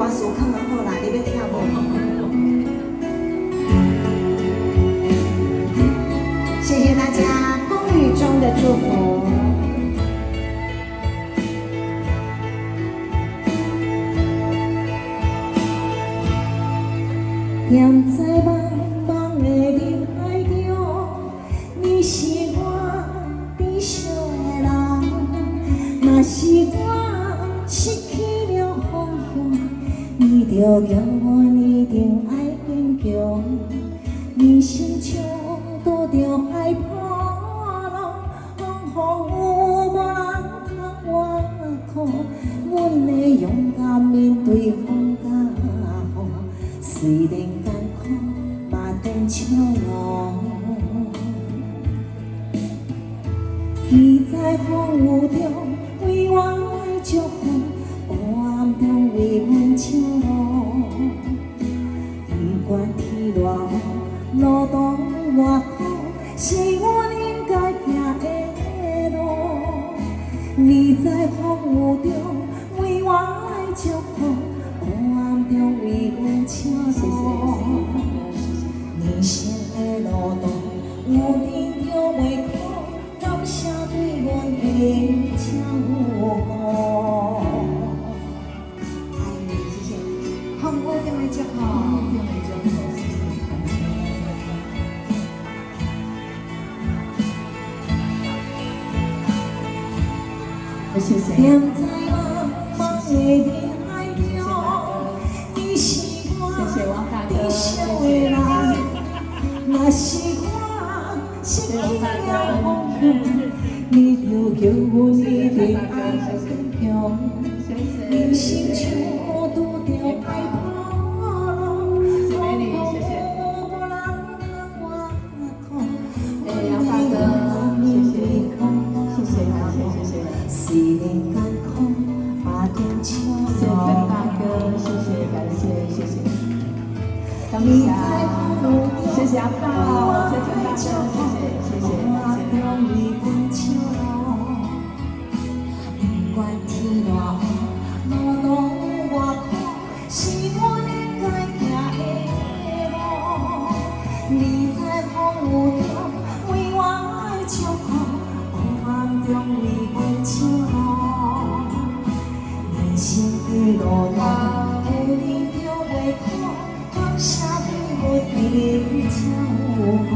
歌词放就好啦，你要跳无？谢谢大家风雨中的祝福。踮在茫茫的人海中，你是我悲伤的人。若是我失去了方向，你着叫我一定爱坚强。人生像渡着海波浪，风雨无人通我靠。阮会勇敢面对风甲雨，虽然艰苦，嘛登笑容。你在风雨中为我来祝福，黑暗中为阮唱路。不管天偌黑，路途偌苦，是我应该行的路。你在风雨中为我来祝福，黑暗中为阮唱路。人生的路途有你着袂苦，感谢对阮的照顾。哎，谢谢，风雨中的祝福。谢谢。踮在茫茫的人海中，你是我悲伤的人。若是我失去了方向，你着叫阮一定爱坚强。人生像渡着海波浪，风雨无人通我靠。杨大哥，谢谢，谢谢。虽然艰苦，嘛登笑谢谢容。大哥，谢谢，感谢，谢谢。你在风雨中谢谢阿爸，谢谢大哥，谢谢，为阮笑容。不管天偌黑，路途偌苦，是我应该行的路。你在风雨中为我来祝福，黑暗中为阮唱路。人生的路途有你着袂苦，感谢对阮的照顾。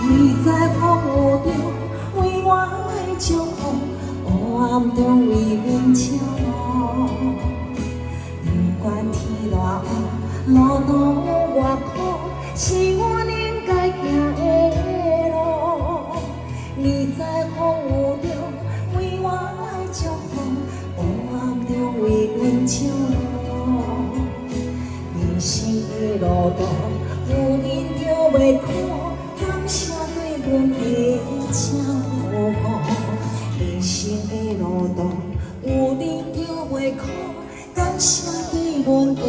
你在风雨中为我来祝福，黑暗中为阮唱路。不管天偌黑，路途偌苦，是我应该行的路。你在风雨中为我来祝福，黑暗中为阮唱路。人生的路途有你着袂苦，感谢对阮的照顾。人生的路途有你着袂苦，感谢对阮的